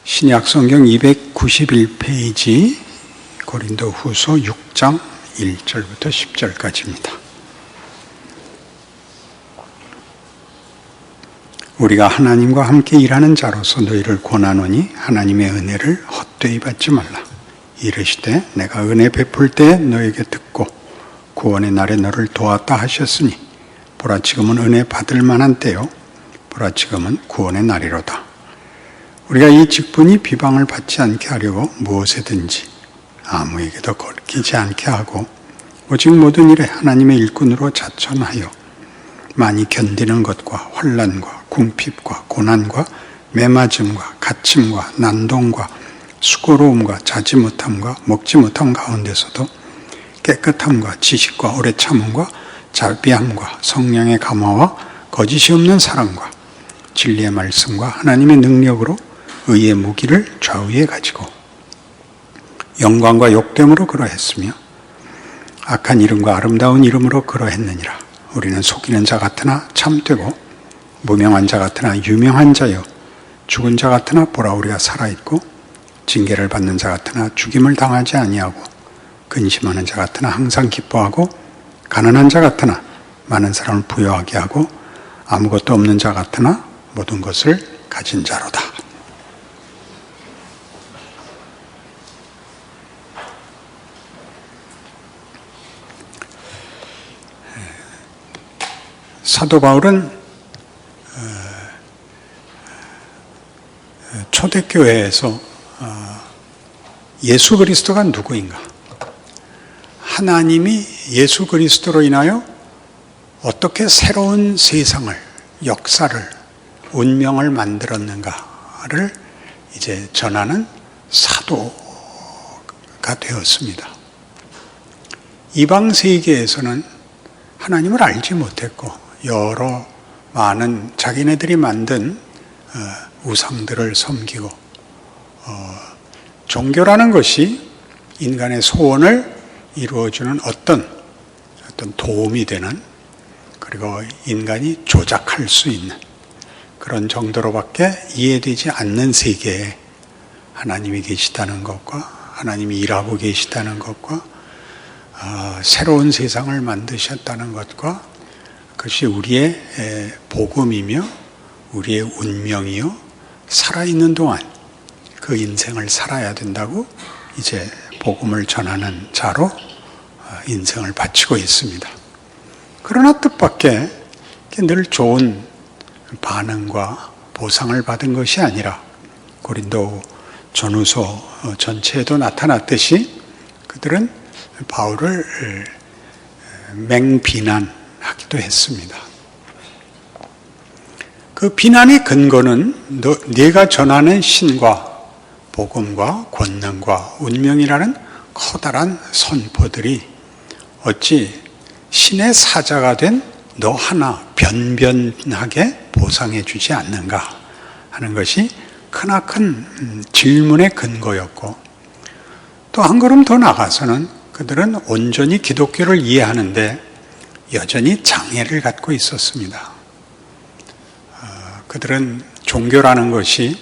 신약성경 291페이지 고린도후서 6장 1절부터 10절까지입니다. 우리가 하나님과 함께 일하는 자로서 너희를 권하노니 하나님의 은혜를 헛되이 받지 말라. 이르시되 내가 은혜 베풀 때에 너에게 듣고 구원의 날에 너를 도왔다 하셨으니 보라 지금은 은혜 받을 만한 때요 보라 지금은 구원의 날이로다. 우리가 이 직분이 비방을 받지 않게 하려고 무엇에든지 아무에게도 걸키지 않게 하고 오직 모든 일에 하나님의 일꾼으로 자천하여 많이 견디는 것과 환난과 궁핍과 고난과 매맞음과 갇힘과 난동과 수고로움과 자지 못함과 먹지 못함 가운데서도 깨끗함과 지식과 오래 참음과 자비함과 성령의 감화와 거짓이 없는 사랑과 진리의 말씀과 하나님의 능력으로 의의 무기를 좌우에 가지고 영광과 욕됨으로 그러했으며 악한 이름과 아름다운 이름으로 그러했느니라. 우리는 속이는 자 같으나 참되고 무명한 자 같으나 유명한 자여 죽은 자 같으나 보라 우리가 살아있고 징계를 받는 자 같으나 죽임을 당하지 아니하고 근심하는 자 같으나 항상 기뻐하고 가난한 자 같으나 많은 사람을 부유하게 하고 아무것도 없는 자 같으나 모든 것을 가진 자로다. 사도 바울은 초대교회에서 예수 그리스도가 누구인가? 하나님이 예수 그리스도로 인하여 어떻게 새로운 세상을, 역사를, 운명을 만들었는가를 이제 전하는 사도가 되었습니다. 이방 세계에서는 하나님을 알지 못했고 여러 많은 자기네들이 만든 우상들을 섬기고 종교라는 것이 인간의 소원을 이루어주는 어떤 도움이 되는 그리고 인간이 조작할 수 있는 그런 정도로밖에 이해되지 않는 세계에 하나님이 계시다는 것과 하나님이 일하고 계시다는 것과 새로운 세상을 만드셨다는 것과 그것이 우리의 복음이며 우리의 운명이요 살아있는 동안 그 인생을 살아야 된다고 이제 복음을 전하는 자로 인생을 바치고 있습니다. 그러나 뜻밖의 늘 좋은 반응과 보상을 받은 것이 아니라 고린도 전후서 전체에도 나타났듯이 그들은 바울을 맹비난하기도 했습니다. 그 비난의 근거는 네가 전하는 신과 복음과 권능과 운명이라는 커다란 선포들이 어찌 신의 사자가 된 너 하나 변변하게 보상해 주지 않는가 하는 것이 크나큰 질문의 근거였고 또 한 걸음 더 나가서는 그들은 온전히 기독교를 이해하는데 여전히 장애를 갖고 있었습니다. 그들은 종교라는 것이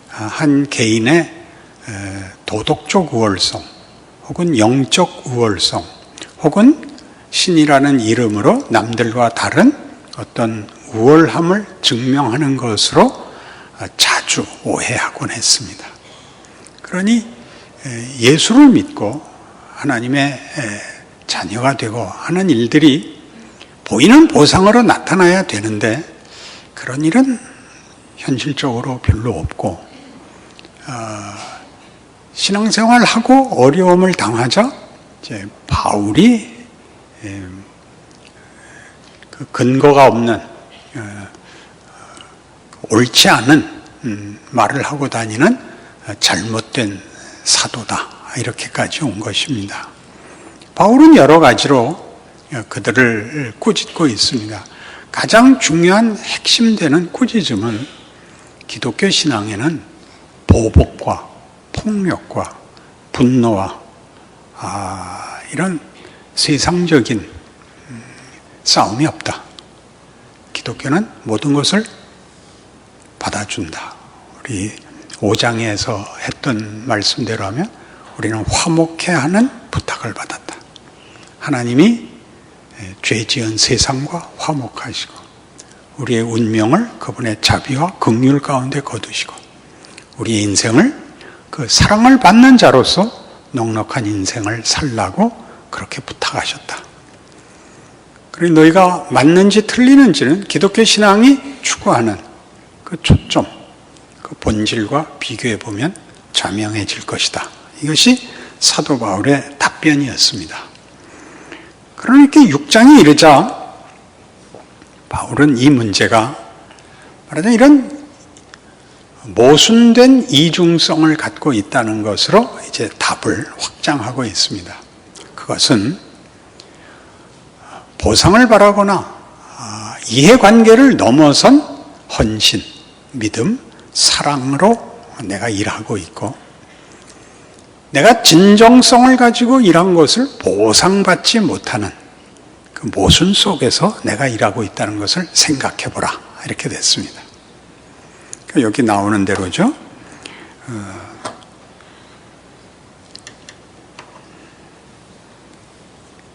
한 개인의 도덕적 우월성 혹은 영적 우월성 혹은 신이라는 이름으로 남들과 다른 어떤 우월함을 증명하는 것으로 자주 오해하곤 했습니다. 그러니 예수를 믿고 하나님의 자녀가 되고 하는 일들이 보이는 보상으로 나타나야 되는데 그런 일은 현실적으로 별로 없고 신앙생활하고 어려움을 당하자 이제 바울이 그 근거가 없는 옳지 않은 말을 하고 다니는 잘못된 사도다 이렇게까지 온 것입니다. 바울은 여러 가지로 그들을 꾸짖고 있습니다. 가장 중요한 핵심되는 꾸짖음은 기독교 신앙에는 보복과 폭력과 분노와 이런 세상적인 싸움이 없다. 기독교는 모든 것을 받아준다. 우리 5장에서 했던 말씀대로 하면 우리는 화목해 하는 부탁을 받았다. 하나님이 죄 지은 세상과 화목하시고 우리의 운명을 그분의 자비와 긍휼 가운데 거두시고 우리의 인생을 그 사랑을 받는 자로서 넉넉한 인생을 살라고 그렇게 부탁하셨다. 그리고 너희가 맞는지 틀리는지는 기독교 신앙이 추구하는 그 초점, 그 본질과 비교해 보면 자명해질 것이다. 이것이 사도 바울의 답변이었습니다. 그러니까 6장이 이르자 바울은 이 문제가 말하자면 이런 모순된 이중성을 갖고 있다는 것으로 이제 답을 확장하고 있습니다. 그것은 보상을 바라거나 이해관계를 넘어선 헌신, 믿음, 사랑으로 내가 일하고 있고 내가 진정성을 가지고 일한 것을 보상받지 못하는 그 모순 속에서 내가 일하고 있다는 것을 생각해보라. 이렇게 됐습니다. 여기 나오는 대로죠.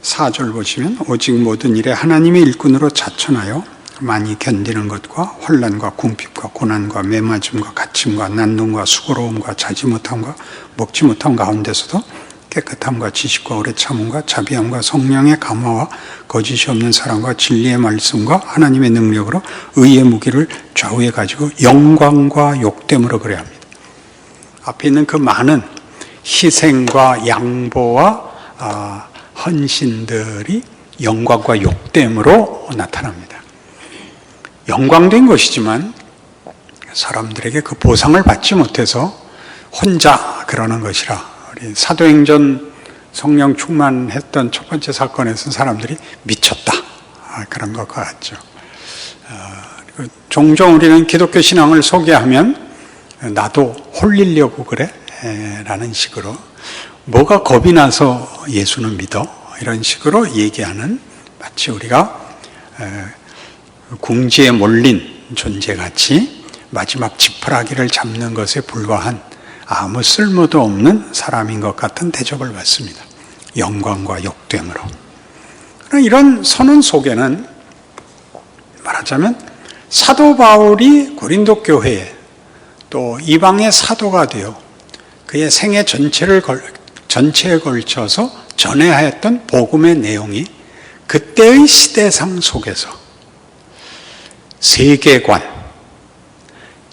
4절 보시면 오직 모든 일에 하나님의 일꾼으로 자천하여 많이 견디는 것과 환난과 궁핍과 고난과 매맞음과 갇힘과 난동과 수고로움과 자지 못함과 먹지 못함 가운데서도 깨끗함과 지식과 오래 참음과 자비함과 성령의 감화와 거짓이 없는 사랑과 진리의 말씀과 하나님의 능력으로 의의 무기를 좌우에 가지고 영광과 욕됨으로 그래야 합니다. 앞에 있는 그 많은 희생과 양보와 헌신들이 영광과 욕됨으로 나타납니다. 영광된 것이지만 사람들에게 그 보상을 받지 못해서 혼자 그러는 것이라 우리 사도행전 성령 충만했던 첫 번째 사건에서 사람들이 미쳤다 그런 것 같죠. 종종 우리는 기독교 신앙을 소개하면 나도 홀리려고 그래? 라는 식으로 뭐가 겁이 나서 예수는 믿어? 이런 식으로 얘기하는 마치 우리가 궁지에 몰린 존재같이 마지막 지푸라기를 잡는 것에 불과한 아무 쓸모도 없는 사람인 것 같은 대접을 받습니다. 영광과 욕됨으로. 이런 선언 속에는 말하자면 사도 바울이 고린도 교회에 또 이방의 사도가 되어 그의 생애 전체에 걸쳐서 전해하였던 복음의 내용이 그때의 시대상 속에서 세계관,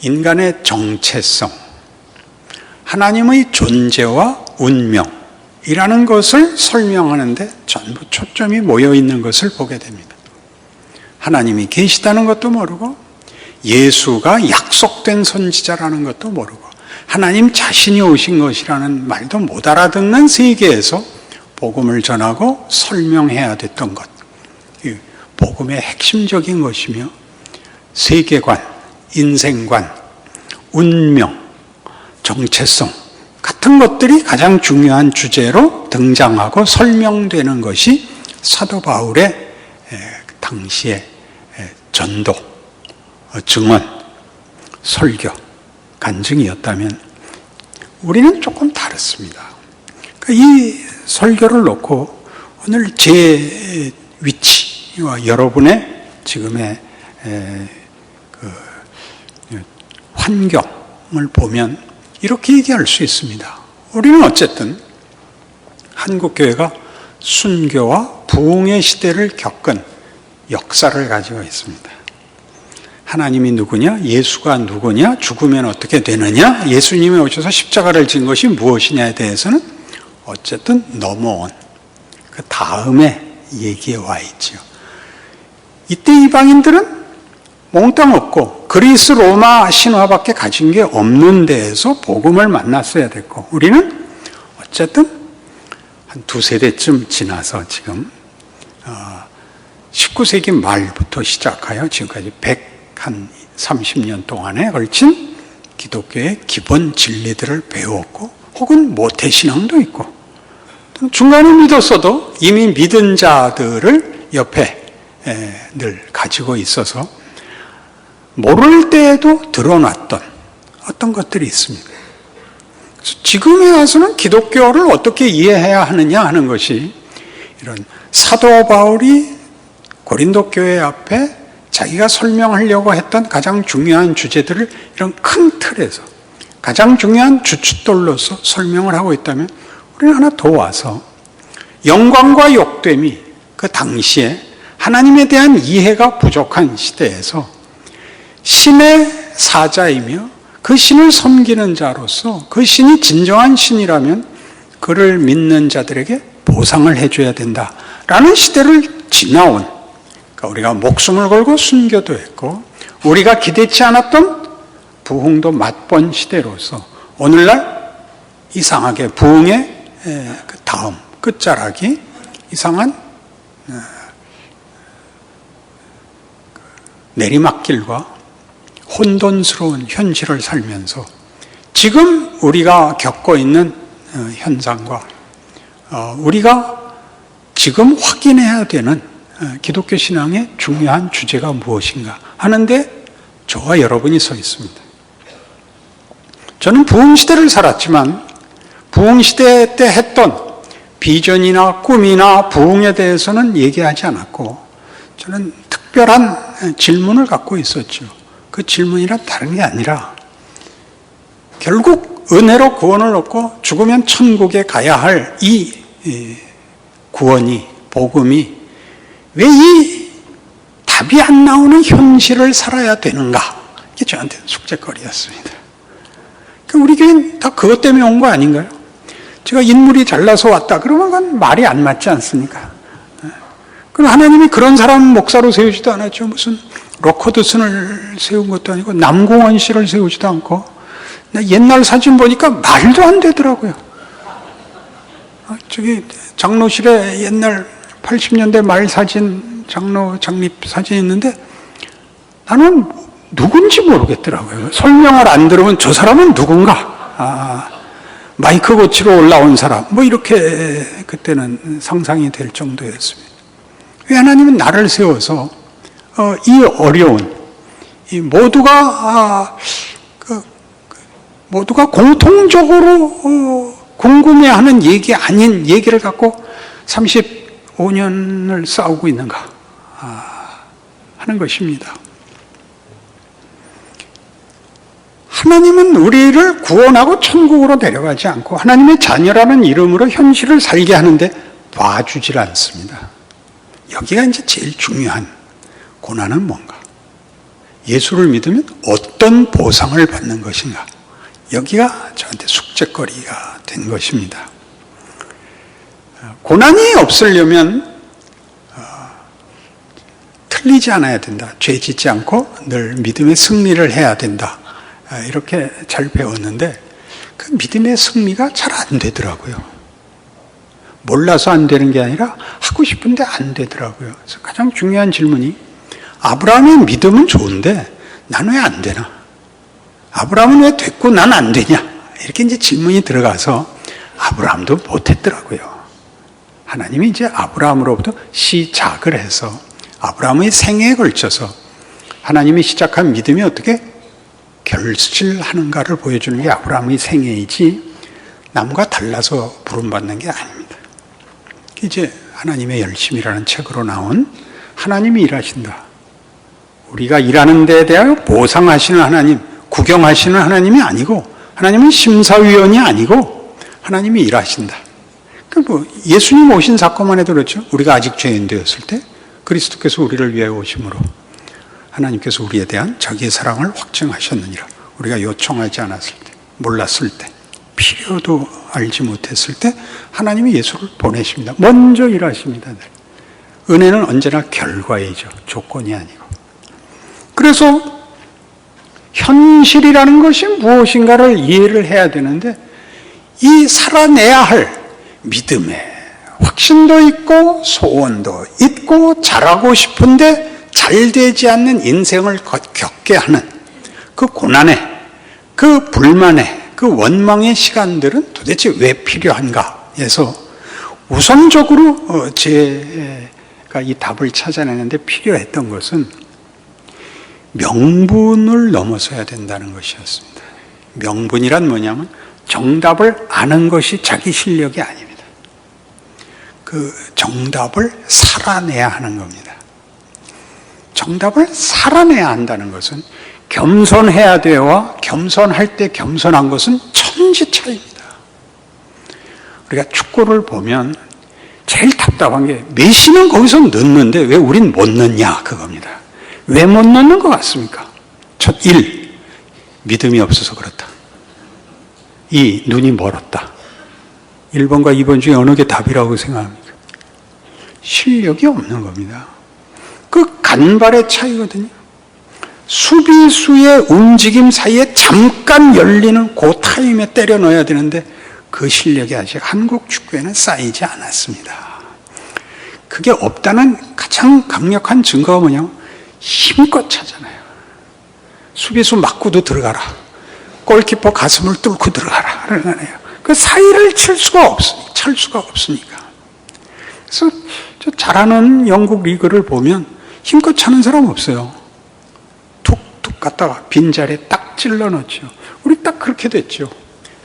인간의 정체성, 하나님의 존재와 운명이라는 것을 설명하는데 전부 초점이 모여 있는 것을 보게 됩니다. 하나님이 계시다는 것도 모르고 예수가 약속된 선지자라는 것도 모르고 하나님 자신이 오신 것이라는 말도 못 알아듣는 세계에서 복음을 전하고 설명해야 됐던 것. 복음의 핵심적인 것이며 세계관, 인생관, 운명, 정체성 같은 것들이 가장 중요한 주제로 등장하고 설명되는 것이 사도 바울의 당시의 전도, 증언, 설교, 간증이었다면 우리는 조금 다릅니다. 이 설교를 놓고 오늘 제 위치와 여러분의 지금의 환경을 보면 이렇게 얘기할 수 있습니다. 우리는 어쨌든 한국교회가 순교와 부흥의 시대를 겪은 역사를 가지고 있습니다. 하나님이 누구냐? 예수가 누구냐? 죽으면 어떻게 되느냐? 예수님이 오셔서 십자가를 진 것이 무엇이냐에 대해서는 어쨌든 넘어온 그 다음에 얘기에 와 있죠. 이때 이방인들은 몽땅 없고 그리스 로마 신화밖에 가진 게 없는 데에서 복음을 만났어야 됐고 우리는 어쨌든 한 두세 대쯤 지나서 지금 19세기 말부터 시작하여 지금까지 130년 동안에 걸친 기독교의 기본 진리들을 배웠고 혹은 모태신앙도 있고 중간에 믿었어도 이미 믿은 자들을 옆에 늘 가지고 있어서 모를 때에도 드러났던 어떤 것들이 있습니다. 그래서 지금에 와서는 기독교를 어떻게 이해해야 하느냐 하는 것이 이런 사도 바울이 고린도 교회 앞에 자기가 설명하려고 했던 가장 중요한 주제들을 이런 큰 틀에서 가장 중요한 주춧돌로서 설명을 하고 있다면 우리는 하나 더 와서 영광과 욕됨이 그 당시에 하나님에 대한 이해가 부족한 시대에서 신의 사자이며 그 신을 섬기는 자로서 그 신이 진정한 신이라면 그를 믿는 자들에게 보상을 해줘야 된다라는 시대를 지나온, 그러니까 우리가 목숨을 걸고 순교도 했고 우리가 기대치 않았던 부흥도 맛본 시대로서 오늘날 이상하게 부흥의 그 다음 끝자락이 이상한 내리막길과 혼돈스러운 현실을 살면서 지금 우리가 겪고 있는 현상과 우리가 지금 확인해야 되는 기독교 신앙의 중요한 주제가 무엇인가 하는데 저와 여러분이 서 있습니다. 저는 부흥시대를 살았지만 부흥시대 때 했던 비전이나 꿈이나 부흥에 대해서는 얘기하지 않았고 저는 특별한 질문을 갖고 있었죠. 그 질문이란 다른 게 아니라 결국 은혜로 구원을 얻고 죽으면 천국에 가야 할 이 구원이, 복음이 왜 이 답이 안 나오는 현실을 살아야 되는가? 이게 저한테 숙제거리였습니다. 우리 교회는 다 그것 때문에 온 거 아닌가요? 제가 인물이 잘나서 왔다 그러면 그건 말이 안 맞지 않습니까? 그럼 하나님이 그런 사람 목사로 세우지도 않았죠. 무슨 로커드슨을 세운 것도 아니고 남궁원 씨를 세우지도 않고 옛날 사진 보니까 말도 안 되더라고요. 저기 장로실에 옛날 80년대 말 사진, 장로 장립 사진이 있는데 나는 누군지 모르겠더라고요. 설명을 안 들으면 저 사람은 누군가? 마이크 고치러 올라온 사람. 뭐 이렇게 그때는 상상이 될 정도였습니다. 왜 하나님은 나를 세워서 이 어려운, 이 모두가 공통적으로 궁금해하는 얘기 아닌 얘기를 갖고 35년을 싸우고 있는가 하는 것입니다. 하나님은 우리를 구원하고 천국으로 내려가지 않고 하나님의 자녀라는 이름으로 현실을 살게 하는데 봐주질 않습니다. 여기가 이제 제일 중요한 고난은 뭔가? 예수를 믿으면 어떤 보상을 받는 것인가? 여기가 저한테 숙제거리가 된 것입니다. 고난이 없으려면 틀리지 않아야 된다. 죄 짓지 않고 늘 믿음의 승리를 해야 된다. 이렇게 잘 배웠는데 그 믿음의 승리가 잘 안 되더라고요. 몰라서 안 되는 게 아니라 하고 싶은데 안 되더라고요. 그래서 가장 중요한 질문이 아브라함의 믿음은 좋은데 난 왜 안 되나? 아브라함은 왜 됐고 난 안 되냐? 이렇게 이제 질문이 들어가서 아브라함도 못했더라고요. 하나님이 이제 아브라함으로부터 시작을 해서 아브라함의 생애에 걸쳐서 하나님이 시작한 믿음이 어떻게 결실하는가를 보여주는 게 아브라함의 생애이지 남과 달라서 부름받는 게 아닙니다. 이제 하나님의 열심이라는 책으로 나온 하나님이 일하신다. 우리가 일하는 데에 대하여 보상하시는 하나님, 구경하시는 하나님이 아니고 하나님은 심사위원이 아니고 하나님이 일하신다. 예수님 오신 사건만 해도 그렇죠. 우리가 아직 죄인 되었을 때 그리스도께서 우리를 위하여 오심으로 하나님께서 우리에 대한 자기의 사랑을 확증하셨느니라. 우리가 요청하지 않았을 때, 몰랐을 때, 필요도 알지 못했을 때 하나님이 예수를 보내십니다. 먼저 일하십니다. 은혜는 언제나 결과이죠. 조건이 아니고. 그래서 현실이라는 것이 무엇인가를 이해를 해야 되는데 이 살아내야 할 믿음에 확신도 있고 소원도 있고 잘하고 싶은데 잘 되지 않는 인생을 겪게 하는 그 고난에, 그 불만에, 그 원망의 시간들은 도대체 왜 필요한가 해서 우선적으로 제가 이 답을 찾아내는데 필요했던 것은 명분을 넘어서야 된다는 것이었습니다. 명분이란 뭐냐면 정답을 아는 것이 자기 실력이 아닙니다. 그 정답을 살아내야 하는 겁니다. 정답을 살아내야 한다는 것은 겸손해야 돼와 겸손할 때 겸손한 것은 천지 차이입니다. 우리가 축구를 보면 제일 답답한 게 메시는 거기서 넣는데 왜 우린 못 넣냐 그겁니다. 왜 못 넣는 것 같습니까? 첫 1. 믿음이 없어서 그렇다. 2. 눈이 멀었다. 1번과 2번 중에 어느 게 답이라고 생각합니까? 실력이 없는 겁니다. 그 간발의 차이거든요. 수비수의 움직임 사이에 잠깐 열리는 그 타임에 때려 넣어야 되는데 그 실력이 아직 한국 축구에는 쌓이지 않았습니다. 그게 없다는 가장 강력한 증거가 뭐냐면 힘껏 차잖아요. 수비수 맞고도 들어가라. 골키퍼 가슴을 뚫고 들어가라. 그러잖아요. 그 사이를 찰 수가 없으니까. 그래서 저 잘하는 영국 리그를 보면 힘껏 차는 사람 없어요. 툭툭 갔다가 빈자리에 딱 찔러 넣죠. 우리 딱 그렇게 됐죠.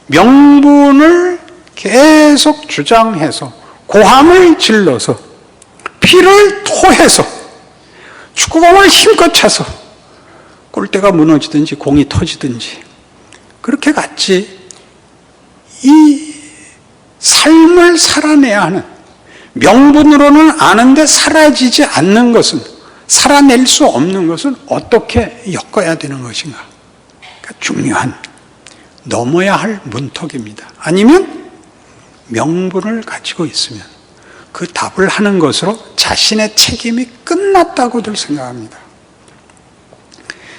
명분을 계속 주장해서 고함을 질러서 피를 토해서 축구공을 힘껏 차서 골대가 무너지든지 공이 터지든지 그렇게 갔지. 이 삶을 살아내야 하는, 명분으로는 아는데 사라지지 않는 것은, 살아낼 수 없는 것은 어떻게 엮어야 되는 것인가. 그러니까 중요한, 넘어야 할 문턱입니다. 아니면 명분을 가지고 있으면 그 답을 하는 것으로 자신의 책임이 끝났다고들 생각합니다.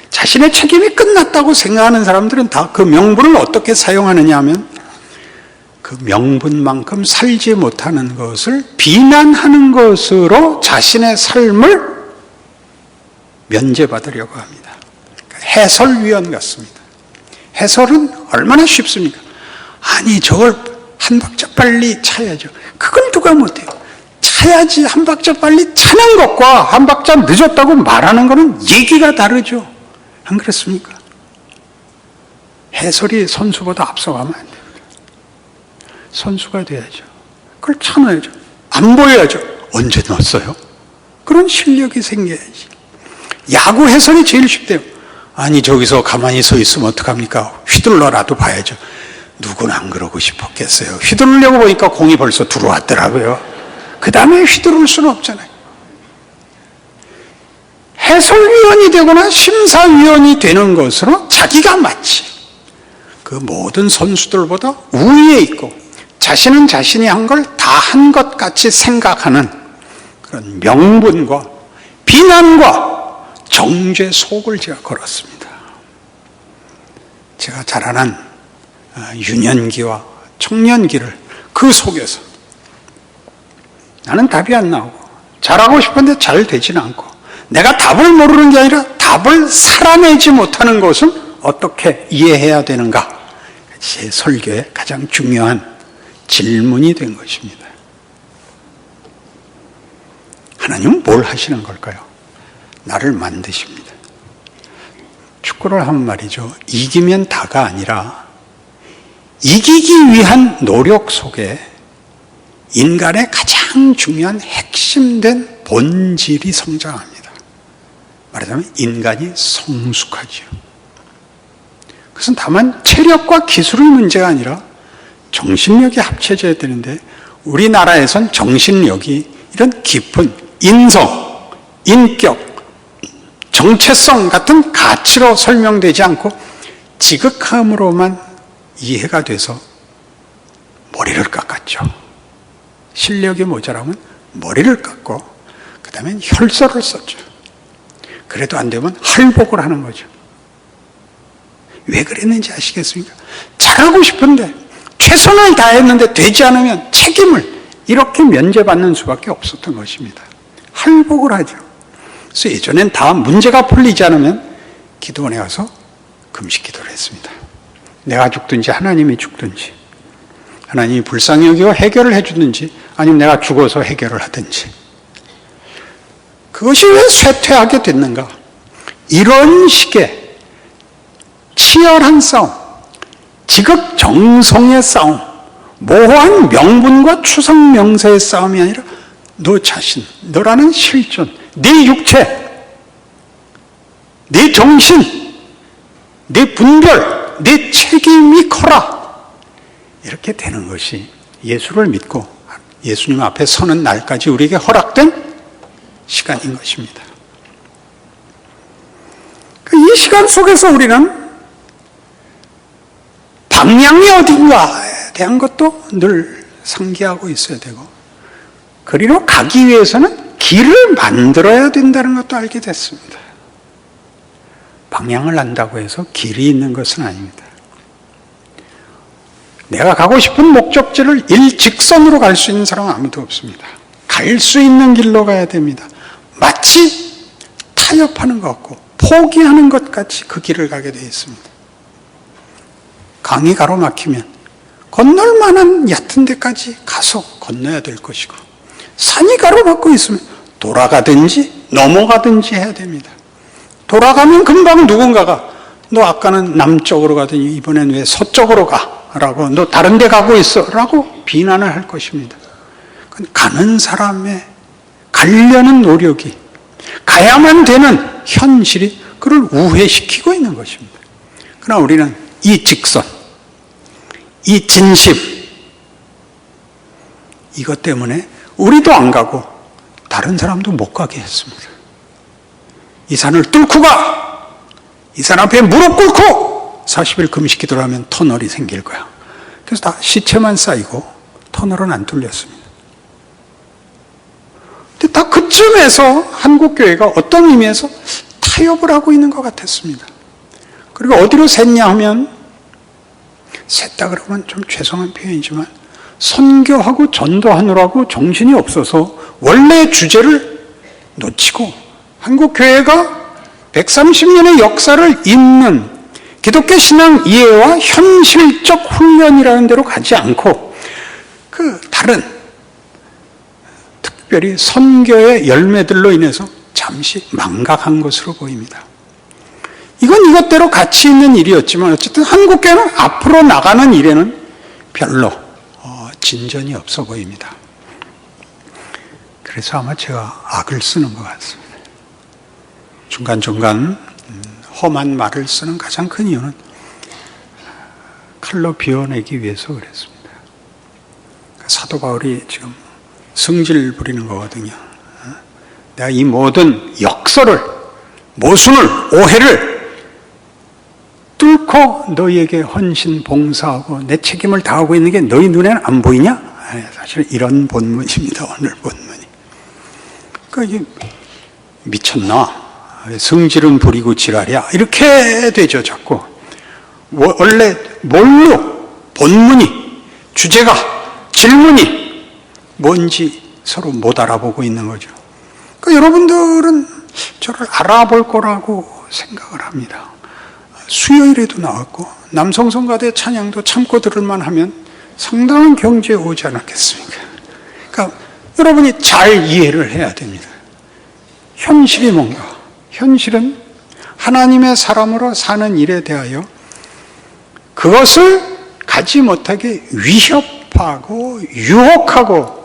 자신의 책임이 끝났다고 생각하는 사람들은 다 그 명분을 어떻게 사용하느냐 하면 그 명분만큼 살지 못하는 것을 비난하는 것으로 자신의 삶을 면제받으려고 합니다. 해설위원 같습니다. 해설은 얼마나 쉽습니까? 아니 저걸 한 박자 빨리 차야죠. 그걸 누가 못해요. 차야지. 한 박자 빨리 차는 것과 한 박자 늦었다고 말하는 것은 얘기가 다르죠. 안 그렇습니까? 해설이 선수보다 앞서가면 안 됩니다. 선수가 돼야죠. 그걸 참아야죠. 안 보여야죠. 언제 넣었어요? 그런 실력이 생겨야지. 야구 해설이 제일 쉽대요. 아니 저기서 가만히 서 있으면 어떡합니까? 휘둘러라도 봐야죠. 누구는 안 그러고 싶었겠어요. 휘두르려고 보니까 공이 벌써 들어왔더라고요. 그 다음에 휘두를 수는 없잖아요. 해설위원이 되거나 심사위원이 되는 것으로 자기가 마치 그 모든 선수들보다 우위에 있고 자신은 자신이 한 걸 다 한 것 같이 생각하는 그런 명분과 비난과 정죄 속을 제가 걸었습니다. 제가 자라난 유년기와 청년기를 그 속에서 나는 답이 안 나오고 잘하고 싶은데 잘 되지는 않고 내가 답을 모르는 게 아니라 답을 살아내지 못하는 것은 어떻게 이해해야 되는가? 제 설교의 가장 중요한 질문이 된 것입니다. 하나님은 뭘 하시는 걸까요? 나를 만드십니다. 축구를 하면 말이죠. 이기면 다가 아니라 이기기 위한 노력 속에 인간의 가장 중요한 핵심된 본질이 성장합니다. 말하자면 인간이 성숙하지요. 그것은 다만 체력과 기술의 문제가 아니라 정신력이 합쳐져야 되는데 우리나라에선 정신력이 이런 깊은 인성, 인격, 정체성 같은 가치로 설명되지 않고 지극함으로만 이해가 돼서 머리를 깎았죠. 실력이 모자라면 머리를 깎고 그 다음에 혈서를 썼죠. 그래도 안 되면 할복을 하는 거죠. 왜 그랬는지 아시겠습니까? 잘하고 싶은데 최선을 다했는데 되지 않으면 책임을 이렇게 면제받는 수밖에 없었던 것입니다. 할복을 하죠. 그래서 예전엔 다 문제가 풀리지 않으면 기도원에 가서 금식 기도를 했습니다. 내가 죽든지 하나님이 죽든지 하나님이 불쌍히 여기고 해결을 해주든지 아니면 내가 죽어서 해결을 하든지. 그것이 왜 쇠퇴하게 됐는가? 이런 식의 치열한 싸움, 지극정성의 싸움, 모호한 명분과 추상 명사의 싸움이 아니라 너 자신, 너라는 실존, 네 육체, 네 정신, 네 분별, 네 책임이 커라. 이렇게 되는 것이 예수를 믿고 예수님 앞에 서는 날까지 우리에게 허락된 시간인 것입니다. 이 시간 속에서 우리는 방향이 어딘가에 대한 것도 늘 상기하고 있어야 되고, 그리로 가기 위해서는 길을 만들어야 된다는 것도 알게 됐습니다. 방향을 안다고 해서 길이 있는 것은 아닙니다. 내가 가고 싶은 목적지를 일직선으로 갈 수 있는 사람은 아무도 없습니다. 갈 수 있는 길로 가야 됩니다. 마치 타협하는 것 같고 포기하는 것 같이 그 길을 가게 되어 있습니다. 강이 가로막히면 건널 만한 얕은 데까지 가서 건너야 될 것이고, 산이 가로막고 있으면 돌아가든지 넘어가든지 해야 됩니다. 돌아가면 금방 누군가가 너 아까는 남쪽으로 가더니 이번엔 왜 서쪽으로 가? 라고, 너 다른 데 가고 있어 라고 비난을 할 것입니다. 가는 사람의 가려는 노력이, 가야만 되는 현실이 그를 우회시키고 있는 것입니다. 그러나 우리는 이 직선, 이 진심, 이것 때문에 우리도 안 가고 다른 사람도 못 가게 했습니다. 이 산을 뚫고 가! 이 산 앞에 무릎 꿇고 40일 금식기도를 하면 터널이 생길 거야. 그래서 다 시체만 쌓이고 터널은 안 뚫렸습니다. 근데 다 그쯤에서 한국교회가 어떤 의미에서 타협을 하고 있는 것 같았습니다. 그리고 어디로 샜냐 하면, 샜다 그러면 좀 죄송한 표현이지만 선교하고 전도하느라고 정신이 없어서 원래의 주제를 놓치고 한국교회가 130년의 역사를 잇는 기독교 신앙 이해와 현실적 훈련이라는 데로 가지 않고 그 다른, 특별히 선교의 열매들로 인해서 잠시 망각한 것으로 보입니다. 이건 이것대로 가치 있는 일이었지만 어쨌든 한국교회는 앞으로 나가는 일에는 별로 진전이 없어 보입니다. 그래서 아마 제가 악을 쓰는 것 같습니다. 중간중간 험한 말을 쓰는 가장 큰 이유는 칼로 비워내기 위해서 그랬습니다. 사도 바울이 지금 승질 부리는 거거든요. 내가 이 모든 역설을, 모순을, 오해를 뚫고 너희에게 헌신, 봉사하고 내 책임을 다하고 있는 게 너희 눈에는 안 보이냐? 사실 이런 본문입니다. 오늘 본문이. 그러니까 이게 미쳤나? 성질은 부리고 지랄이야. 이렇게 되죠, 자꾸. 원래 뭘로 본문이, 주제가, 질문이 뭔지 서로 못 알아보고 있는 거죠. 그러니까 여러분들은 저를 알아볼 거라고 생각을 합니다. 수요일에도 나왔고 남성성가대 찬양도 참고 들을만 하면 상당한 경지에 오지 않았겠습니까? 그러니까 여러분이 잘 이해를 해야 됩니다. 현실이 뭔가? 현실은 하나님의 사람으로 사는 일에 대하여 그것을 가지 못하게 위협하고 유혹하고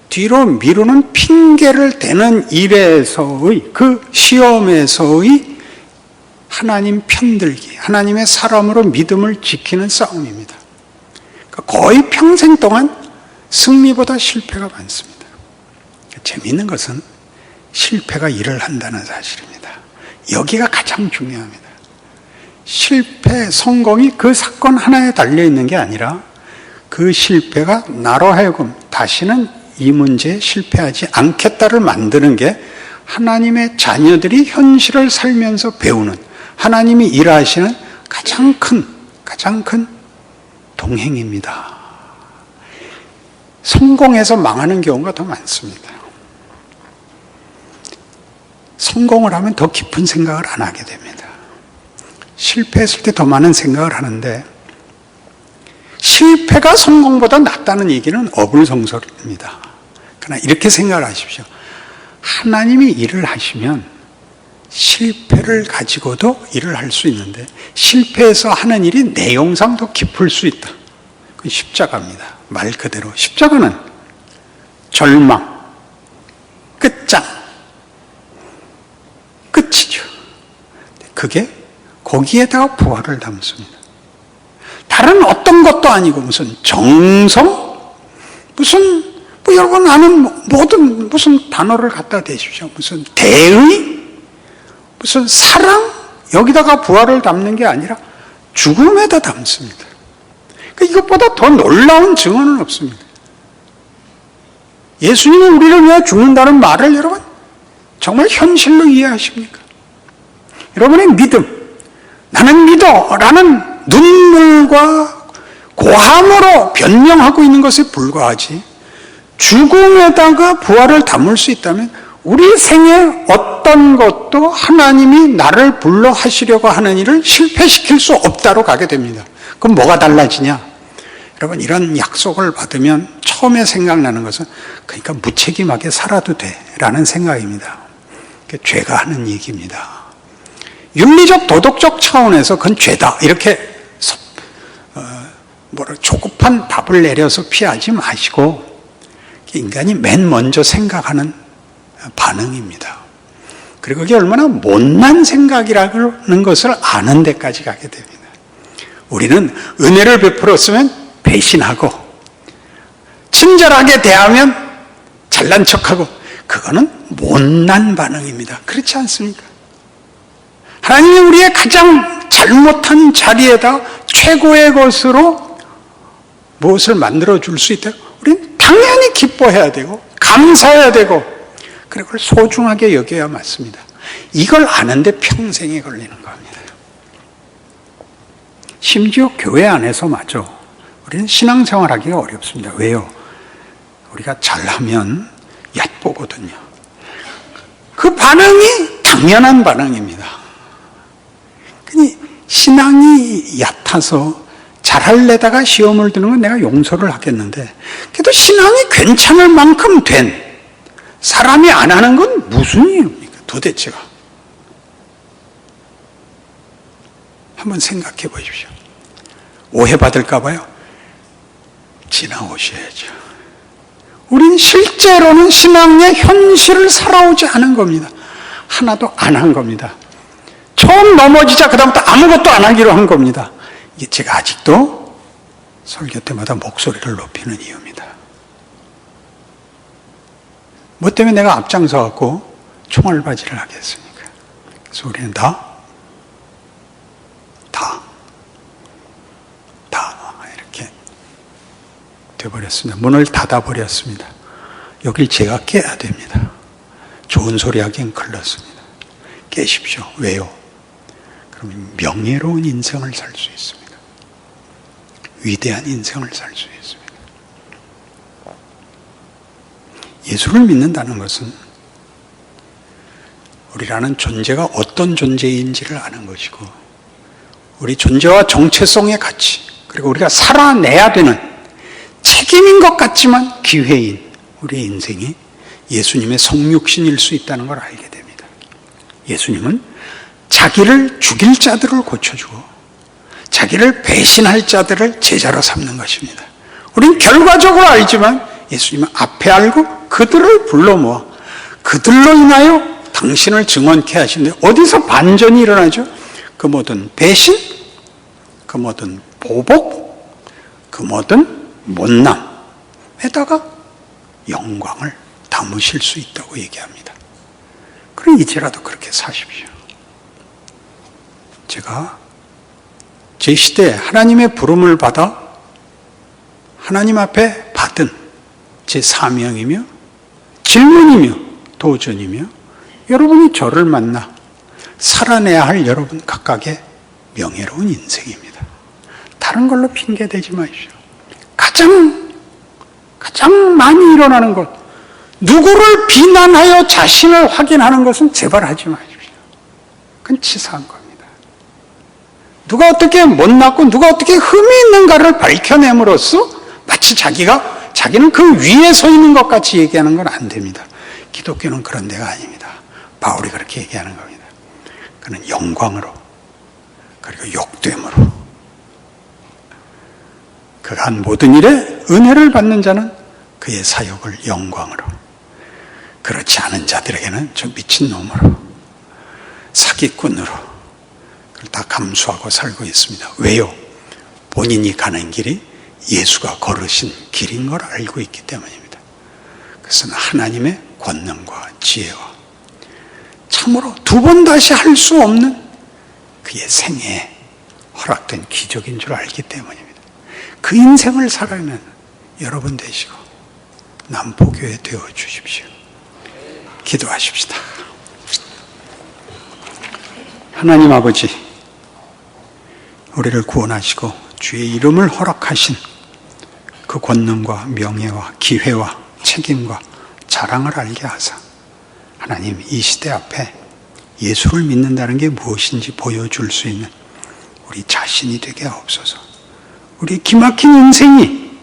뒤로 미루는 핑계를 대는 일에서의, 그 시험에서의 하나님 편들기, 하나님의 사람으로 믿음을 지키는 싸움입니다. 거의 평생 동안 승리보다 실패가 많습니다. 재미있는 것은 실패가 일을 한다는 사실입니다. 여기가 가장 중요합니다. 실패, 성공이 그 사건 하나에 달려있는 게 아니라 그 실패가 나로 하여금 다시는 이 문제에 실패하지 않겠다를 만드는 게 하나님의 자녀들이 현실을 살면서 배우는, 하나님이 일하시는 가장 큰 동행입니다. 성공해서 망하는 경우가 더 많습니다. 성공을 하면 더 깊은 생각을 안 하게 됩니다. 실패했을 때 더 많은 생각을 하는데, 실패가 성공보다 낫다는 얘기는 어불성설입니다. 그러나 이렇게 생각을 하십시오. 하나님이 일을 하시면 실패를 가지고도 일을 할 수 있는데 실패해서 하는 일이 내용상 더 깊을 수 있다. 그건 십자가입니다. 말 그대로 십자가는 절망, 끝장, 끝이죠. 그게 거기에다가 부활을 담습니다. 다른 어떤 것도 아니고 무슨 정성, 무슨 여러분 아는 모든 무슨 단어를 갖다 대십시오. 무슨 대의, 무슨 사랑, 여기다가 부활을 담는 게 아니라 죽음에다 담습니다. 그러니까 이것보다 더 놀라운 증언은 없습니다. 예수님은 우리를 위해 죽는다는 말을 여러분 정말 현실로 이해하십니까? 여러분의 믿음, 나는 믿어 라는 눈물과 고함으로 변명하고 있는 것에 불과하지, 죽음에다가 부활을 담을 수 있다면 우리 생에 어떤 것도 하나님이 나를 불러 하시려고 하는 일을 실패시킬 수 없다로 가게 됩니다. 그럼 뭐가 달라지냐? 여러분, 이런 약속을 받으면 처음에 생각나는 것은 그러니까 무책임하게 살아도 돼 라는 생각입니다. 죄가 하는 얘기입니다. 윤리적 도덕적 차원에서 그건 죄다 이렇게 조급한 답을 내려서 피하지 마시고 인간이 맨 먼저 생각하는 반응입니다. 그리고 그게 얼마나 못난 생각이라는 것을 아는 데까지 가게 됩니다. 우리는 은혜를 베풀었으면 배신하고 친절하게 대하면 잘난 척하고, 그거는 못난 반응입니다. 그렇지 않습니까? 하나님이 우리의 가장 잘못한 자리에다 최고의 것으로 무엇을 만들어줄 수 있다? 우리는 당연히 기뻐해야 되고 감사해야 되고 그리고 그걸 소중하게 여겨야 맞습니다. 이걸 아는데 평생이 걸리는 겁니다. 심지어 교회 안에서마저 우리는 신앙생활하기가 어렵습니다. 왜요? 우리가 잘하면 얕보거든요. 그 반응이 당연한 반응입니다. 그니 신앙이 얕아서 잘하려다가 시험을 드는 건 내가 용서를 하겠는데, 그래도 신앙이 괜찮을 만큼 된 사람이 안 하는 건 무슨 이유입니까? 도대체가. 한번 생각해 보십시오. 오해받을까 봐요. 지나오셔야죠. 우린 실제로는 신앙의 현실을 살아오지 않은 겁니다. 하나도 안 한 겁니다. 처음 넘어지자 그다음부터 아무것도 안 하기로 한 겁니다. 이게 제가 아직도 설교 때마다 목소리를 높이는 이유입니다. 뭐 때문에 내가 앞장서 갖고 총알바지를 하겠습니까? 그래서 우리는 다 이렇게 돼버렸습니다. 문을 닫아버렸습니다. 여길 제가 깨야 됩니다. 좋은 소리 하기엔 걸렸습니다. 깨십시오. 왜요? 그러면 명예로운 인생을 살 수 있습니다. 위대한 인생을 살 수 있습니다. 예수를 믿는다는 것은 우리라는 존재가 어떤 존재인지를 아는 것이고, 우리 존재와 정체성의 가치, 그리고 우리가 살아내야 되는 책임인 것 같지만 기회인 우리의 인생이 예수님의 성육신일 수 있다는 걸 알게 됩니다. 예수님은 자기를 죽일 자들을 고쳐주고 자기를 배신할 자들을 제자로 삼는 것입니다. 우린 결과적으로 알지만 예수님은 앞에 알고 그들을 불러 모아 그들로 인하여 당신을 증언케 하시는데, 어디서 반전이 일어나죠? 그 모든 배신, 그 모든 보복, 그 모든 못남에다가 영광을 담으실 수 있다고 얘기합니다. 그럼 이제라도 그렇게 사십시오. 제가 제 시대에 하나님의 부름을 받아 하나님 앞에 받은 제 사명이며 질문이며 도전이며, 여러분이 저를 만나 살아내야 할 여러분 각각의 명예로운 인생입니다. 다른 걸로 핑계대지 마십시오. 가장 많이 일어나는 것, 누구를 비난하여 자신을 확인하는 것은 제발 하지 마십시오. 그건 치사한 겁니다. 누가 어떻게 못났고 누가 어떻게 흠이 있는가를 밝혀냄으로써 마치 자기는 그 위에 서 있는 것 같이 얘기하는 건 안 됩니다. 기독교는 그런 데가 아닙니다. 바울이 그렇게 얘기하는 겁니다. 그는 영광으로 그리고 욕됨으로 그가 한 모든 일에 은혜를 받는 자는 그의 사역을 영광으로, 그렇지 않은 자들에게는 저 미친놈으로, 사기꾼으로 그걸 다 감수하고 살고 있습니다. 왜요? 본인이 가는 길이 예수가 걸으신 길인 걸 알고 있기 때문입니다. 그것은 하나님의 권능과 지혜와 참으로 두 번 다시 할 수 없는 그의 생애에 허락된 기적인 줄 알기 때문입니다. 그 인생을 살아가는 여러분 되시고 남포교회 되어 주십시오. 기도하십시다. 하나님 아버지, 우리를 구원하시고 주의 이름을 허락하신 그 권능과 명예와 기회와 책임과 자랑을 알게 하사 하나님, 이 시대 앞에 예수를 믿는다는 게 무엇인지 보여줄 수 있는 우리 자신이 되게 하옵소서. 우리 기막힌 인생이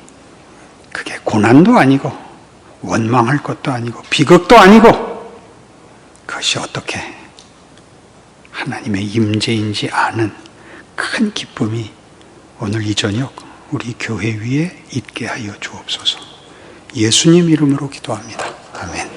그게 고난도 아니고 원망할 것도 아니고 비극도 아니고 그것이 어떻게 하나님의 임재인지 아는 큰 기쁨이 오늘 이 저녁 우리 교회 위에 있게 하여 주옵소서. 예수님 이름으로 기도합니다. 아멘.